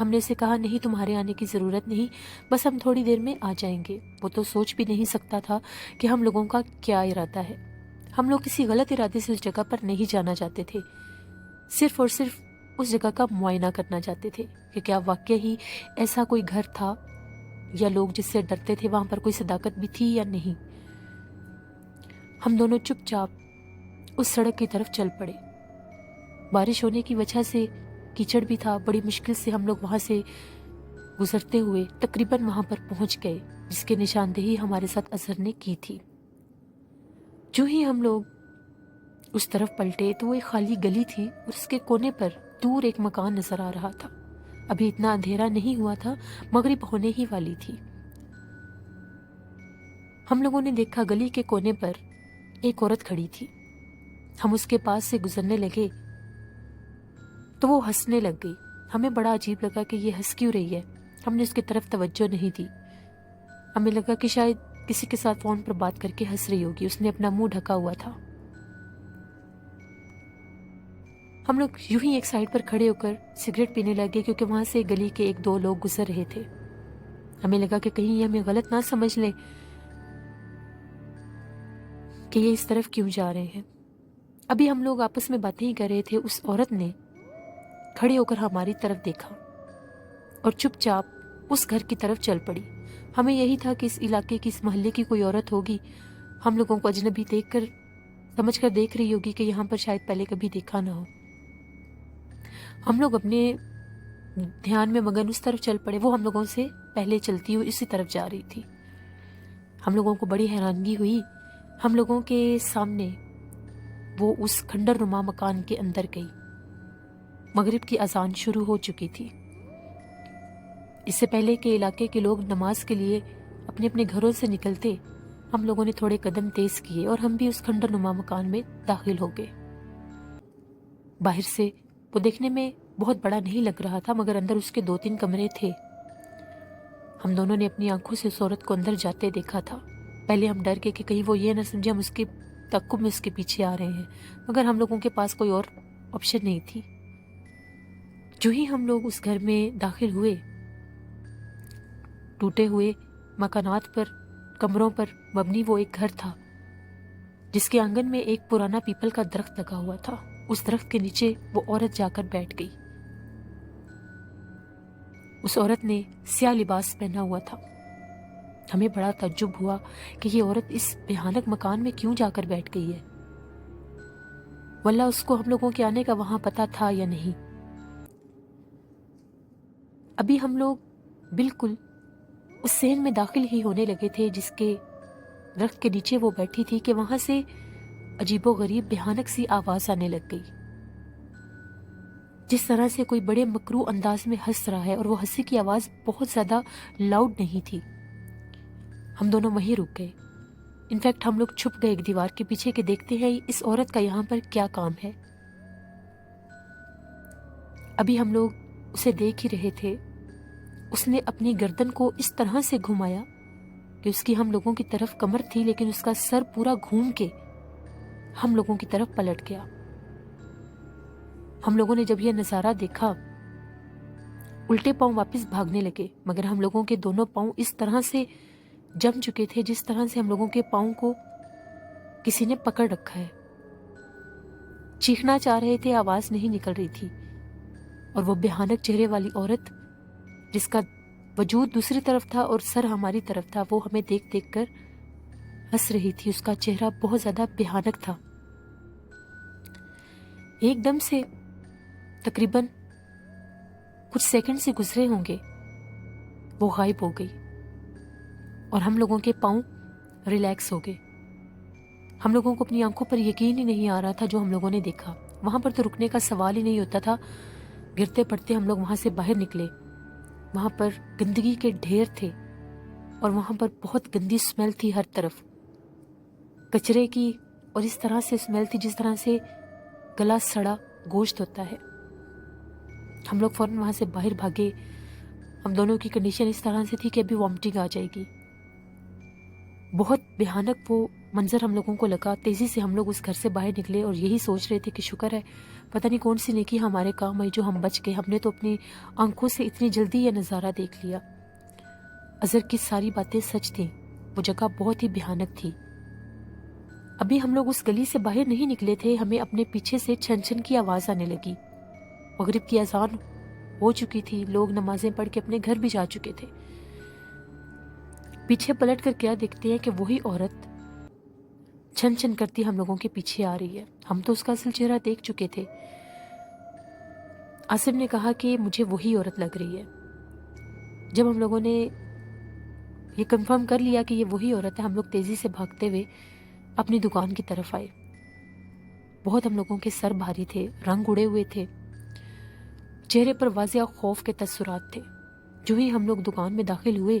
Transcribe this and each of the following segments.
ہم نے اسے کہا نہیں تمہارے آنے کی ضرورت نہیں، بس ہم تھوڑی دیر میں آ جائیں گے۔ وہ تو سوچ بھی نہیں سکتا تھا کہ ہم لوگوں کا کیا ارادہ ہے۔ ہم لوگ کسی غلط ارادے سے اس جگہ پر نہیں جانا چاہتے تھے، صرف اور صرف اس جگہ کا معائنہ کرنا چاہتے تھے کہ کیا واقعی ہی ایسا کوئی گھر تھا، یا لوگ جس سے ڈرتے تھے وہاں پر کوئی صداقت بھی تھی یا نہیں۔ ہم دونوں چپ چاپ اس سڑک کی طرف چل پڑے۔ بارش ہونے کی وجہ سے کیچڑ بھی تھا، بڑی مشکل سے ہم لوگ وہاں سے گزرتے ہوئے تقریباً وہاں پر پہنچ گئے جس کی نشاندہی ہمارے ساتھ اظہر نے کی تھی۔ جو ہی ہم لوگ اس طرف پلٹے تو وہ ایک خالی گلی تھی اور اس کے کونے پر دور ایک مکان نظر آ رہا تھا۔ ابھی اتنا اندھیرا نہیں ہوا تھا، مغرب ہونے ہی والی تھی۔ ہم لوگوں نے دیکھا گلی کے کونے پر ایک عورت کھڑی تھی۔ ہم اس کے پاس سے گزرنے لگے تو وہ ہنسنے لگ گئی۔ ہمیں بڑا عجیب لگا کہ یہ ہنس کیوں رہی ہے۔ ہم نے اس کی طرف توجہ نہیں دی۔ ہمیں لگا کہ شاید کسی کے ساتھ فون پر بات کر کے ہنس رہی ہوگی، اس نے اپنا منہ ڈھکا ہوا تھا۔ ہم لوگ یوں ہی ایک سائڈ پر کھڑے ہو کر سگریٹ پینے لگے کیونکہ وہاں سے گلی کے ایک دو لوگ گزر رہے تھے۔ ہمیں لگا کہ کہیں یہ ہمیں غلط نہ سمجھ لیں کہ یہ اس طرف کیوں جا رہے ہیں۔ ابھی ہم لوگ آپس میں باتیں ہی کر رہے تھے، اس عورت نے کھڑے ہو کر ہماری طرف دیکھا اور چپ چاپ اس گھر کی طرف چل پڑی۔ ہمیں یہی تھا کہ اس علاقے کی، اس محلے کی کوئی عورت ہوگی، ہم لوگوں کو اجنبی دیکھ کر سمجھ کر دیکھ رہی ہوگی کہ یہاں پر شاید پہلے کبھی دیکھا نہ ہو۔ ہم لوگ اپنے دھیان میں مگن اس طرف چل پڑے، وہ ہم لوگوں سے پہلے چلتی ہوئی اسی طرف جا رہی تھی۔ ہم لوگوں کو بڑی حیرانگی ہوئی۔ ہم لوگوں کے سامنے وہ اس کھنڈر نما مکان کے اندر گئی۔ مغرب کی اذان شروع ہو چکی تھی۔ اس سے پہلے کہ علاقے کے لوگ نماز کے لیے اپنے اپنے گھروں سے نکلتے، ہم لوگوں نے تھوڑے قدم تیز کیے اور ہم بھی اس کھنڈر نما مکان میں داخل ہو گئے۔ باہر سے وہ دیکھنے میں بہت بڑا نہیں لگ رہا تھا، مگر اندر اس کے 2-3 کمرے تھے۔ ہم دونوں نے اپنی آنکھوں سے اس عورت کو اندر جاتے دیکھا تھا۔ پہلے ہم ڈر گئے کہ کہیں وہ یہ نہ سمجھے ہم اس کے تعقب میں اس کے پیچھے آ رہے ہیں، مگر ہم لوگوں کے پاس کوئی اور آپشن نہیں تھی۔ جو ہی ہم لوگ اس گھر میں داخل ہوئے، ٹوٹے ہوئے مکانات پر، کمروں پر مبنی وہ ایک گھر تھا جس کے آنگن میں ایک پرانا پیپل کا درخت لگا ہوا تھا۔ اس درخت کے نیچے وہ عورت جا کر بیٹھ گئی۔ اس عورت نے سیاہ لباس پہنا ہوا تھا۔ ہمیں بڑا تعجب ہوا کہ یہ عورت اس بھیانک مکان میں کیوں جا کر بیٹھ گئی ہے۔ واللہ اس کو ہم لوگوں کے آنے کا وہاں پتہ تھا یا نہیں۔ ابھی ہم لوگ بالکل اس صحن میں داخل ہی ہونے لگے تھے جس کے درخت کے نیچے وہ بیٹھی تھی کہ وہاں سے عجیب و غریب بھیانک سی آواز آنے لگ گئی، جس طرح سے کوئی بڑے مکروہ انداز میں ہنس رہا ہے، اور وہ ہنسی کی آواز بہت زیادہ لاؤڈ نہیں تھی۔ ہم دونوں وہیں رک گئے۔ انفیکٹ ہم لوگ چھپ گئے ایک دیوار کے پیچھے کہ دیکھتے ہیں اس عورت کا یہاں پر کیا کام ہے۔ ابھی ہم لوگ اسے دیکھ ہی رہے تھے، اس نے اپنی گردن کو اس طرح سے گھمایا کہ اس کی ہم لوگوں کی طرف کمر تھی لیکن اس کا سر پورا گھوم کے ہم لوگوں کی طرف پلٹ گیا۔ ہم لوگوں نے جب یہ نظارہ دیکھا الٹے پاؤں واپس بھاگنے لگے، مگر ہم لوگوں کے دونوں پاؤں اس طرح سے جم چکے تھے جس طرح سے ہم لوگوں کے پاؤں کو کسی نے پکڑ رکھا ہے۔ چیخنا چاہ رہے تھے، آواز نہیں نکل رہی تھی، اور وہ بھیانک چہرے والی عورت جس کا وجود دوسری طرف تھا اور سر ہماری طرف تھا، وہ ہمیں دیکھ دیکھ کر ہنس رہی تھی۔ اس کا چہرہ بہت زیادہ بھیانک تھا۔ ایک دم سے تقریباً کچھ سیکنڈ سے گزرے ہوں گے، وہ غائب ہو گئی اور ہم لوگوں کے پاؤں ریلیکس ہو گئے۔ ہم لوگوں کو اپنی آنکھوں پر یقین ہی نہیں آ رہا تھا جو ہم لوگوں نے دیکھا۔ وہاں پر تو رکنے کا سوال ہی نہیں ہوتا تھا۔ گرتے پڑتے ہم لوگ وہاں سے باہر نکلے۔ وہاں پر گندگی کے ڈھیر تھے اور وہاں پر بہت گندی اسمیل تھی ہر طرف، کچرے کی، اور اس طرح سے اسمیل تھی جس طرح سے گلا سڑا گوشت ہوتا ہے۔ ہم لوگ فوراً وہاں سے باہر بھاگے۔ ہم دونوں کی کنڈیشن اس طرح سے تھی کہ ابھی وامٹنگ آ جائے گی۔ بہت بھیانک وہ منظر ہم لوگوں کو لگا، تیزی سے ہم لوگ اس گھر سے باہر نکلے اور یہی سوچ رہے تھے کہ شکر ہے پتہ نہیں کون سی نیکی ہمارے کام آئی جو ہم بچ گئے، ہم نے تو اپنی آنکھوں سے اتنی جلدی یہ نظارہ دیکھ لیا۔ اظہر کی ساری باتیں سچ تھیں، وہ جگہ بہت ہی بھیانک تھی۔ ابھی ہم لوگ اس گلی سے باہر نہیں نکلے تھے، ہمیں اپنے پیچھے سے چھن چھن کی آواز آنے لگی۔ مغرب کی اذان ہو چکی تھی، لوگ نمازیں پڑھ کے اپنے گھر بھی جا چکے تھے۔ پیچھے پلٹ کر کیا دیکھتے ہیں کہ وہی عورت چھن چھن کرتی ہم لوگوں کے پیچھے آ رہی ہے۔ ہم تو اس کا اصل چہرہ دیکھ چکے تھے۔ آصف نے کہا کہ مجھے وہی عورت لگ رہی ہے۔ جب ہم لوگوں نے یہ کنفرم کر لیا کہ یہ وہی عورت ہے، ہم لوگ تیزی سے بھاگتے ہوئے اپنی دکان کی طرف آئے۔ بہت ہم لوگوں کے سر بھاری تھے، رنگ اڑے ہوئے تھے، چہرے پر واضح خوف کے تاثرات تھے۔ جو ہی ہم لوگ دکان میں داخل ہوئے،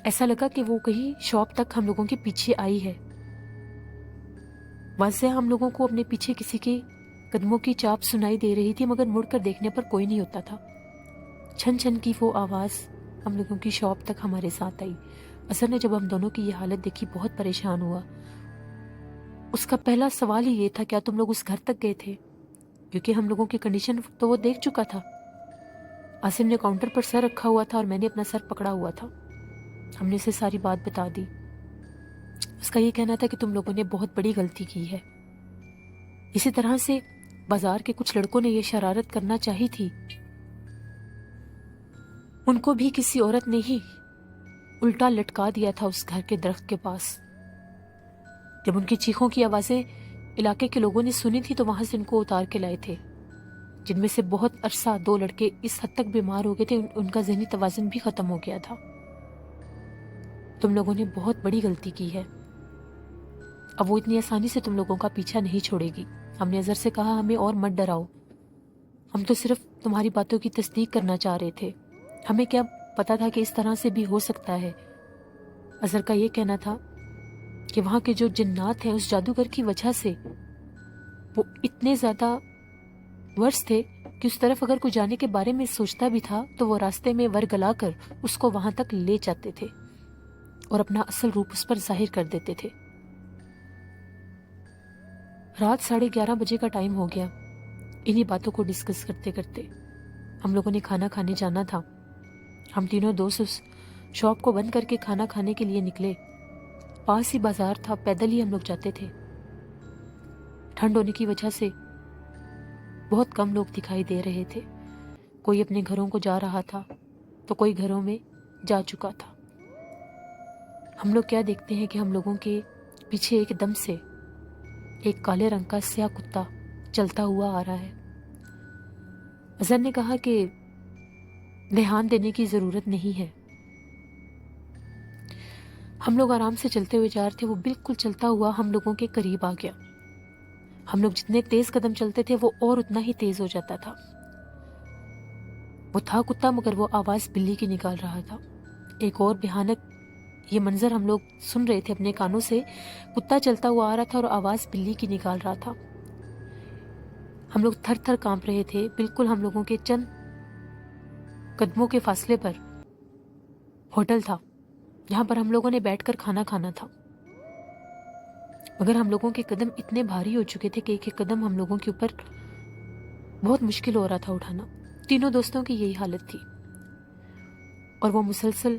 ایسا لگا کہ وہ کہیں شاپ تک ہم لوگوں کے پیچھے آئی ہے۔ واضح ہم لوگوں کو اپنے پیچھے کسی کے قدموں کی چاپ سنائی دے رہی تھی، مگر مڑ کر دیکھنے پر کوئی نہیں ہوتا تھا۔ چھن چھن کی وہ آواز ہم لوگوں کی شاپ تک ہمارے ساتھ آئی۔ اظہر نے جب ہم دونوں کی یہ حالت دیکھی بہت پریشان ہوا۔ اس کا پہلا سوال ہی یہ تھا، کیا تم لوگ اس گھر تک گئے تھے؟ کیونکہ ہم لوگوں کی کنڈیشن تو وہ دیکھ چکا تھا۔ آصف نے کاؤنٹر پر سر رکھا ہوا تھا اور میں نے اپنا سر پکڑا ہوا تھا۔ ہم نے اسے ساری بات بتا دی۔ اس کا یہ کہنا تھا کہ تم لوگوں نے بہت بڑی غلطی کی ہے۔ اسی طرح سے بازار کے کچھ لڑکوں نے یہ شرارت کرنا چاہی تھی، ان کو بھی کسی عورت نے ہی الٹا لٹکا دیا تھا اس گھر کے درخت کے پاس۔ جب ان کی چیخوں کی آوازیں علاقے کے لوگوں نے سنی تھی تو وہاں سے ان کو اتار کے لائے تھے، جن میں سے بہت عرصہ 2 لڑکے اس حد تک بیمار ہو گئے تھے ان کا ذہنی توازن بھی ختم ہو گیا تھا۔ تم لوگوں نے بہت بڑی غلطی کی ہے، اب وہ اتنی آسانی سے تم لوگوں کا پیچھا نہیں چھوڑے گی۔ ہم نے اظہر سے کہا ہمیں اور مت ڈراؤ، ہم تو صرف تمہاری باتوں کی تصدیق کرنا چاہ رہے تھے، ہمیں کیا پتا تھا کہ اس طرح سے بھی ہو سکتا ہے۔ اظہر کا یہ کہنا تھا کہ وہاں کے جو جنات ہیں اس جادوگر کی وجہ سے وہ اتنے زیادہ ورس تھے کہ اس طرف اگر کوئی جانے کے بارے میں سوچتا بھی تھا تو وہ راستے میں ورگلا کر اس کو وہاں تک لے جاتے تھے اور اپنا اصل روپ اس پر ظاہر کر دیتے تھے۔ رات 11:30 بجے کا ٹائم ہو گیا۔ انہی باتوں کو ڈسکس کرتے کرتے ہم لوگوں نے کھانا کھانے جانا تھا۔ ہم تینوں دوست اس شاپ کو بند کر کے کھانا کھانے کے لیے نکلے۔ پاس ہی بازار تھا، پیدل ہی ہم لوگ جاتے تھے۔ ٹھنڈ ہونے کی وجہ سے بہت کم لوگ دکھائی دے رہے تھے، کوئی اپنے گھروں کو جا رہا تھا تو کوئی گھروں میں جا چکا تھا۔ ہم لوگ کیا دیکھتے ہیں کہ ہم لوگوں کے پیچھے ایک دم سے ایک کالے رنگ کا سیاہ کتا چلتا ہوا آ رہا ہے۔ اظہر نے کہا کہ دھیان دینے کی ضرورت نہیں ہے۔ ہم لوگ آرام سے چلتے ہوئے جا رہے تھے، وہ بالکل چلتا ہوا ہم لوگوں کے قریب آ گیا۔ ہم لوگ جتنے تیز قدم چلتے تھے وہ اور اتنا ہی تیز ہو جاتا تھا۔ وہ تھا کتا مگر وہ آواز بلی کی نکال رہا تھا۔ ایک اور بھیانک یہ منظر ہم لوگ سن رہے تھے اپنے کانوں سے، کتا چلتا ہوا آ رہا تھا اور آواز بلی کی نکال رہا تھا۔ ہم لوگ تھر تھر کانپ رہے تھے۔ بالکل ہم لوگوں کے چند قدموں کے فاصلے پر ہوٹل تھا جہاں پر ہم لوگوں نے بیٹھ کر کھانا کھانا تھا، مگر ہم لوگوں کے قدم اتنے بھاری ہو چکے تھے کہ ایک ایک قدم ہم لوگوں کے اوپر بہت مشکل ہو رہا تھا اٹھانا۔ تینوں دوستوں کی یہی حالت تھی، اور وہ مسلسل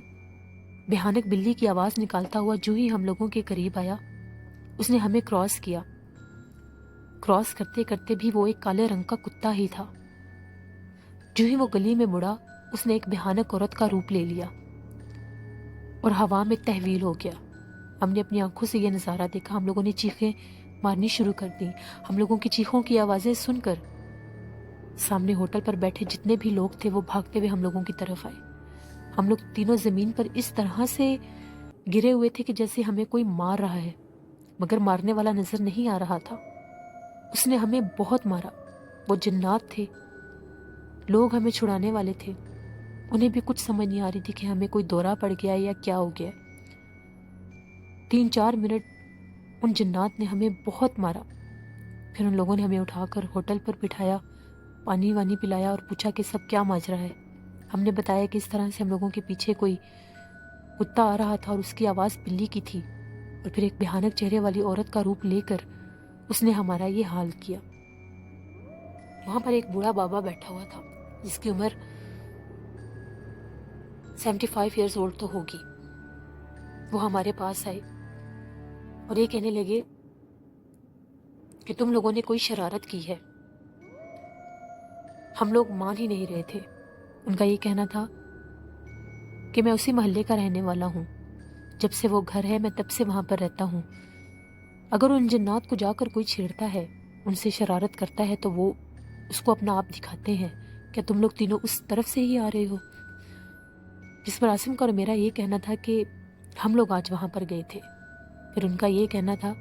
بھیانک بلی کی آواز نکالتا ہوا جو ہی ہم لوگوں کے قریب آیا اس نے ہمیں کراس کیا۔ کراس کرتے کرتے بھی وہ ایک کالے رنگ کا کتا ہی تھا۔ جو ہی وہ گلی میں مڑا اس نے ایک بھیانک عورت کا روپ لے لیا اور ہوا میں تحویل ہو گیا۔ ہم نے اپنی آنکھوں سے یہ نظارہ دیکھا، ہم لوگوں نے چیخیں مارنی شروع کر دی۔ ہم لوگوں کی چیخوں کی آوازیں سن کر سامنے ہوٹل پر بیٹھے جتنے بھی لوگ تھے وہ بھاگتے ہوئے ہم لوگوں کی طرف آئے۔ ہم لوگ تینوں زمین پر اس طرح سے گرے ہوئے تھے کہ جیسے ہمیں کوئی مار رہا ہے، مگر مارنے والا نظر نہیں آ رہا تھا۔ اس نے ہمیں بہت مارا۔ وہ جنات تھے، لوگ ہمیں چھڑانے والے تھے، انہیں بھی کچھ سمجھ نہیں آ رہی تھی کہ ہمیں کوئی دورہ پڑ گیا یا کیا ہو گیا۔ 3-4 منٹ ان جنات نے ہمیں بہت مارا۔ پھر ان لوگوں نے ہمیں اٹھا کر ہوٹل پر بٹھایا، پانی وانی پلایا اور پوچھا کہ سب کیا ماجرا ہے۔ ہم نے بتایا کہ اس طرح سے ہم لوگوں کے پیچھے کوئی کتا آ رہا تھا اور اس کی آواز بلی کی تھی۔ اور پھر ایک بھیانک چہرے والی عورت کا روپ لے کر اس نے ہمارا یہ حال کیا۔ وہاں پر ایک بوڑھا بابا بیٹھا ہوا تھا جس کی عمر 75 ایئرز اولڈ تو ہوگی۔ وہ ہمارے پاس آئے اور یہ کہنے لگے کہ تم لوگوں نے کوئی شرارت کی ہے۔ ہم لوگ مان ہی نہیں رہے تھے۔ ان کا یہ کہنا تھا کہ میں اسی محلے کا رہنے والا ہوں، جب سے وہ گھر ہے میں تب سے وہاں پر رہتا ہوں۔ اگر ان جنات کو جا کر کوئی چھیڑتا ہے، ان سے شرارت کرتا ہے، تو وہ اس کو اپنا آپ دکھاتے ہیں۔ کیا تم لوگ تینوں اس طرف سے ہی آ رہے ہو؟ جس پر عاصم کا اور میرا یہ کہنا تھا کہ ہم لوگ آج وہاں پر گئے تھے۔ پھر ان کا یہ کہنا تھا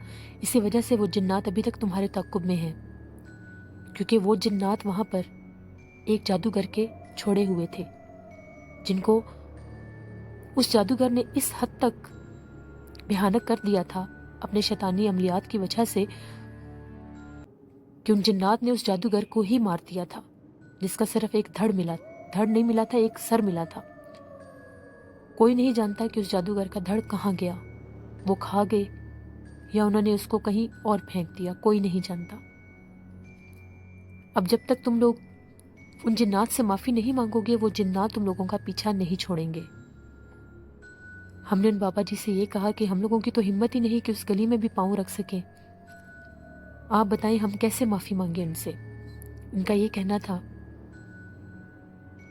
اسی وجہ سے وہ جنات ابھی تک تمہارے تعاقب میں ہیں، کیونکہ وہ جنات وہاں پر ایک جادوگر کے چھوڑے ہوئے تھے، جن کو اس جادوگر نے اس حد تک بھیانک کر دیا تھا اپنے شیطانی عملیات کی وجہ سے کہ ان جنات نے اس جادوگر کو ہی مار دیا تھا، جس کا صرف ایک دھڑ نہیں ملا تھا، ایک سر ملا تھا۔ کوئی نہیں جانتا کہ اس جادوگر کا دھڑ کہاں گیا، وہ کھا گئے یا انہوں نے اس کو کہیں اور پھینک دیا، کوئی نہیں جانتا۔ اب جب تک تم لوگ ان جنات سے معافی نہیں مانگو گے، وہ جنات تم لوگوں کا پیچھا نہیں چھوڑیں گے۔ ہم نے ان بابا جی سے یہ کہا کہ ہم لوگوں کی تو ہمت ہی نہیں کہ اس گلی میں بھی پاؤں رکھ سکیں، آپ بتائیں ہم کیسے معافی مانگیں ان سے۔ ان کا یہ کہنا تھا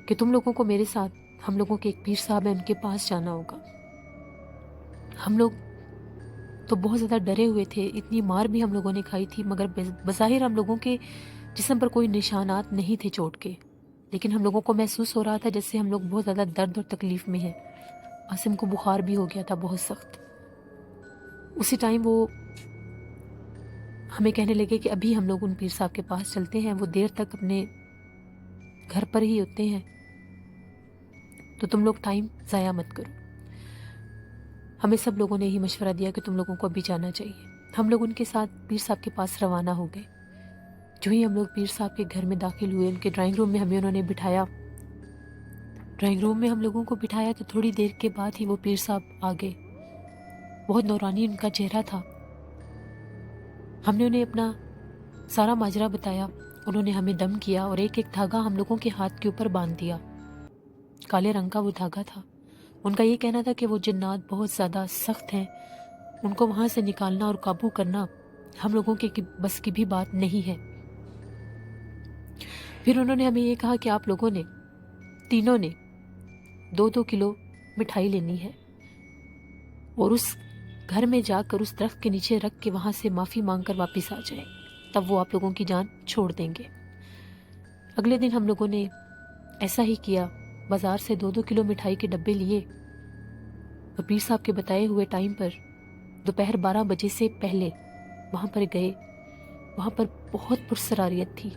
کہ تم لوگوں کو میرے ساتھ، ہم لوگوں کے ایک پیر صاحب ہیں، ان کے پاس جانا ہوگا۔ ہم لوگ تو بہت زیادہ ڈرے ہوئے تھے، اتنی مار بھی ہم لوگوں نے کھائی تھی، مگر بظاہر ہم لوگوں کے جسم پر کوئی نشانات نہیں تھے چوٹ کے، لیکن ہم لوگوں کو محسوس ہو رہا تھا جیسے ہم لوگ بہت زیادہ درد اور تکلیف میں ہیں۔ عاصم کو بخار بھی ہو گیا تھا بہت سخت۔ اسی ٹائم وہ ہمیں کہنے لگے کہ ابھی ہم لوگ ان پیر صاحب کے پاس چلتے ہیں، وہ دیر تک اپنے گھر پر ہی ہوتے ہیں، تو تم لوگ ٹائم ضائع مت کرو۔ ہمیں سب لوگوں نے ہی مشورہ دیا کہ تم لوگوں کو ابھی جانا چاہیے۔ ہم لوگ ان کے ساتھ پیر صاحب کے پاس روانہ ہو گئے۔ جو ہی ہم لوگ پیر صاحب کے گھر میں داخل ہوئے، ان کے ڈرائنگ روم میں ہمیں انہوں نے بٹھایا۔ ڈرائنگ روم میں ہم لوگوں کو بٹھایا تو تھوڑی دیر کے بعد ہی وہ پیر صاحب آ گئے۔ بہت نورانی ان کا چہرہ تھا۔ ہم نے انہیں اپنا سارا ماجرا بتایا، انہوں نے ہمیں دم کیا اور ایک ایک دھاگا ہم لوگوں کے ہاتھ کے اوپر باندھ دیا۔ کالے رنگ کا وہ دھاگا تھا۔ ان کا یہ کہنا تھا کہ وہ جنات بہت زیادہ سخت ہیں، ان کو وہاں سے نکالنا اور قابو کرنا ہم لوگوں کے بس کی بھی بات نہیں ہے۔ پھر انہوں نے ہمیں یہ کہا کہ آپ لوگوں نے تینوں نے 2-2 کلو مٹھائی لینی ہے اور اس گھر میں جا کر اس درخت کے نیچے رکھ کے وہاں سے معافی مانگ کر واپس آ جائیں، تب وہ آپ لوگوں کی جان چھوڑ دیں گے۔ اگلے دن ہم لوگوں نے ایسا ہی کیا، بازار سے 2-2 کلو مٹھائی کے ڈبے لیے اور پیر صاحب کے بتائے ہوئے ٹائم پر دوپہر 12 بجے سے پہلے وہاں پر گئے۔ وہاں پر بہت پرسراریت تھی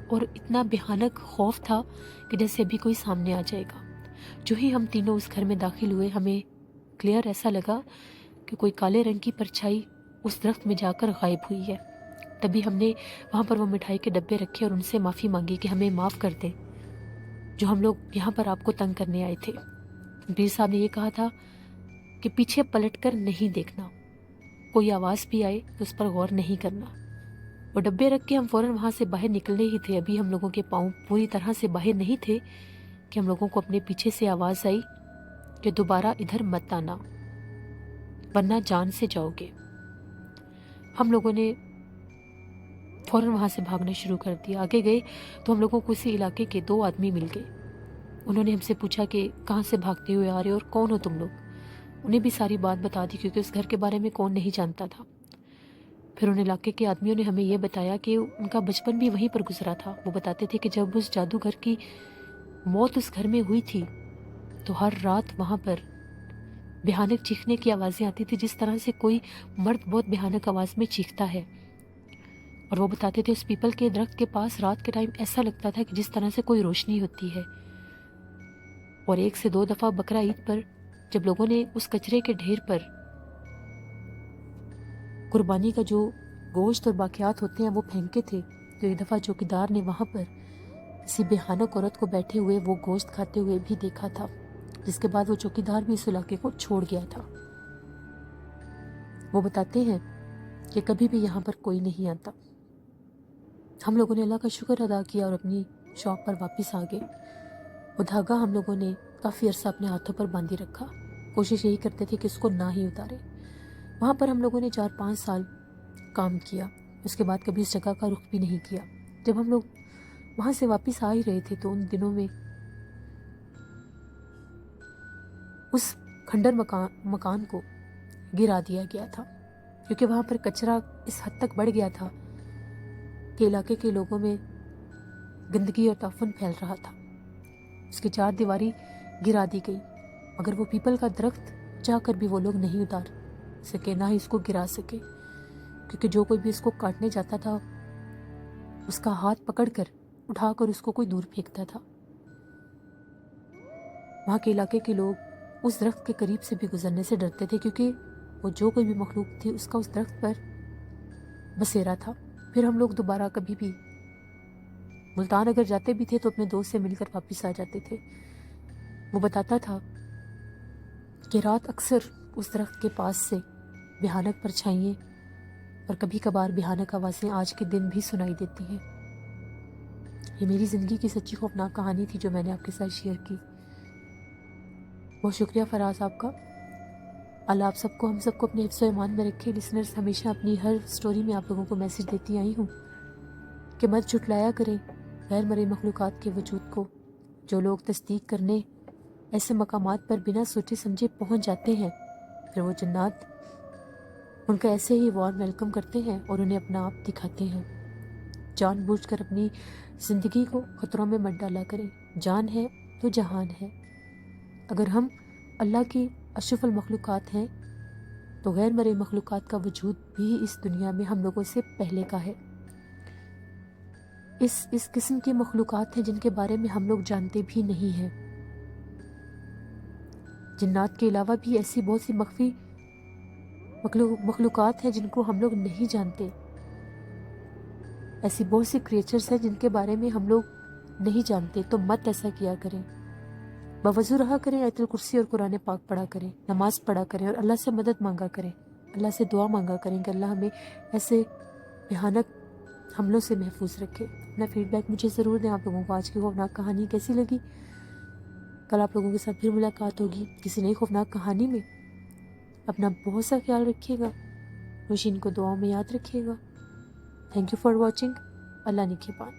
اور اتنا بھیانک خوف تھا کہ جیسے ابھی کوئی سامنے آ جائے گا۔ جو ہی ہم تینوں اس گھر میں داخل ہوئے، ہمیں کلیئر ایسا لگا کہ کوئی کالے رنگ کی پرچھائی اس درخت میں جا کر غائب ہوئی ہے۔ تبھی ہم نے وہاں پر وہ مٹھائی کے ڈبے رکھے اور ان سے معافی مانگی کہ ہمیں معاف کر دیں، جو ہم لوگ یہاں پر آپ کو تنگ کرنے آئے تھے۔ پیر صاحب نے یہ کہا تھا کہ پیچھے پلٹ کر نہیں دیکھنا، کوئی آواز بھی آئے تو اس پر غور نہیں کرنا۔ وہ ڈبے رکھ کے ہم فوراً وہاں سے باہر نکلنے ہی تھے، ابھی ہم لوگوں کے پاؤں پوری طرح سے باہر نہیں تھے کہ ہم لوگوں کو اپنے پیچھے سے آواز آئی کہ دوبارہ ادھر مت آنا ورنہ جان سے جاؤ گے۔ ہم لوگوں نے فوراً وہاں سے بھاگنا شروع کر دیا۔ آگے گئے تو ہم لوگوں کو اسی علاقے کے 2 آدمی مل گئے۔ انہوں نے ہم سے پوچھا کہ کہاں سے بھاگتے ہوئے آ رہے ہو اور کون ہو تم لوگ۔ انہیں بھی ساری بات بتا دی کیونکہ اس گھر کے بارے میں کون نہیں جانتا تھا۔ پھر ان علاقے کے آدمیوں نے ہمیں یہ بتایا کہ ان کا بچپن بھی وہیں پر گزرا تھا۔ وہ بتاتے تھے کہ جب اس جادوگر کی موت اس گھر میں ہوئی تھی تو ہر رات وہاں پر بھیانک چیخنے کی آوازیں آتی تھی، جس طرح سے کوئی مرد بہت بھیانک آواز میں چیختا ہے۔ اور وہ بتاتے تھے اس پیپل کے درخت کے پاس رات کے ٹائم ایسا لگتا تھا کہ جس طرح سے کوئی روشنی ہوتی ہے۔ اور 1 سے 2 دفعہ بقرہ عید پر جب لوگوں نے اس کچرے کے ڈھیر پر قربانی کا جو گوشت اور باقیات ہوتے ہیں وہ پھینکے تھے، تو ایک دفعہ چوکیدار نے وہاں پر کسی بھیانک عورت کو بیٹھے ہوئے وہ گوشت کھاتے ہوئے بھی دیکھا تھا، جس کے بعد وہ چوکیدار بھی اس علاقے کو چھوڑ گیا تھا۔ وہ بتاتے ہیں کہ کبھی بھی یہاں پر کوئی نہیں آتا۔ ہم لوگوں نے اللہ کا شکر ادا کیا اور اپنی شاپ پر واپس آ گئے۔ وہ دھاگا ہم لوگوں نے کافی عرصہ اپنے ہاتھوں پر باندھی رکھا، کوشش یہی کرتے تھے کہ اس کو نہ ہی اتارے۔ وہاں پر ہم لوگوں نے 4-5 سال کام کیا، اس کے بعد کبھی اس جگہ کا رخ بھی نہیں کیا۔ جب ہم لوگ وہاں سے واپس آ ہی رہے تھے تو ان دنوں میں اس کھنڈر مکان کو گرا دیا گیا تھا، کیونکہ وہاں پر کچرا اس حد تک بڑھ گیا تھا کہ علاقے کے لوگوں میں گندگی اور تعفن پھیل رہا تھا۔ اس کی 4 دیواری گرا دی گئی، مگر وہ پیپل کا درخت چاہ کر بھی وہ لوگ نہیں اتار سکے، نہ ہی اس کو گرا سکے، کیونکہ جو کوئی بھی اس کو کاٹنے جاتا تھا اس کا ہاتھ پکڑ کر اٹھا کر اس کو کوئی دور پھینکتا تھا۔ وہاں کے علاقے کے لوگ اس درخت کے قریب سے بھی گزرنے سے ڈرتے تھے، کیونکہ وہ جو کوئی بھی مخلوق تھی اس کا اس درخت پر بسیرا تھا۔ پھر ہم لوگ دوبارہ کبھی بھی ملتان اگر جاتے بھی تھے تو اپنے دوست سے مل کر واپس آ جاتے تھے۔ وہ بتاتا تھا کہ رات اکثر اس درخت کے پاس سے بھیانک پرچھائیاں اور کبھی کبھار بھیانک آوازیں آج کے دن بھی سنائی دیتی ہیں۔ یہ میری زندگی کی سچی خوفناک کہانی تھی جو میں نے آپ کے ساتھ شیئر کی۔ بہت شکریہ فراز آپ کا۔ اللہ آپ سب کو، ہم سب کو اپنے حفظ و ایمان میں رکھے۔ لسنرز، ہمیشہ اپنی ہر سٹوری میں آپ لوگوں کو میسج دیتی آئی ہوں کہ مت جھٹلایا کریں غیر مرئی مخلوقات کے وجود کو۔ جو لوگ تصدیق کرنے ایسے مقامات پر بنا سوچے سمجھے پہنچ جاتے ہیں، پھر وہ جنات ان کا ایسے ہی وارم ویلکم کرتے ہیں اور انہیں اپنا آپ دکھاتے ہیں۔ جان بوجھ کر اپنی زندگی کو خطروں میں مت ڈالا کریں۔ جان ہے تو جہان ہے۔ اگر ہم اللہ کی اشرف المخلوقات ہیں تو غیر مرئی مخلوقات کا وجود بھی اس دنیا میں ہم لوگوں سے پہلے کا ہے۔ اس قسم کی مخلوقات ہیں جن کے بارے میں ہم لوگ جانتے بھی نہیں ہیں۔ جنات کے علاوہ بھی ایسی بہت سی مخفی مخلوقات ہیں جن کو ہم لوگ نہیں جانتے۔ ایسی بہت سی کریچرز ہیں جن کے بارے میں ہم لوگ نہیں جانتے، تو مت ایسا کیا کریں۔ بوضو رہا کریں، آیت الکرسی اور قرآن پاک پڑھا کریں، نماز پڑھا کریں اور اللہ سے مدد مانگا کریں، اللہ سے دعا مانگا کریں کہ اللہ ہمیں ایسے بھیانک حملوں سے محفوظ رکھے۔ اپنا فیڈ بیک مجھے ضرور دیں، آپ لوگوں کو آج کی خوفناک کہانی کیسی لگی۔ کل آپ لوگوں کے ساتھ پھر ملاقات ہوگی کسی نئی خوفناک کہانی میں۔ اپنا بہت سا خیال رکھیے گا، روشین کو دعاؤں میں یاد رکھیے گا۔ Thank you for watching. Allah نگہبان۔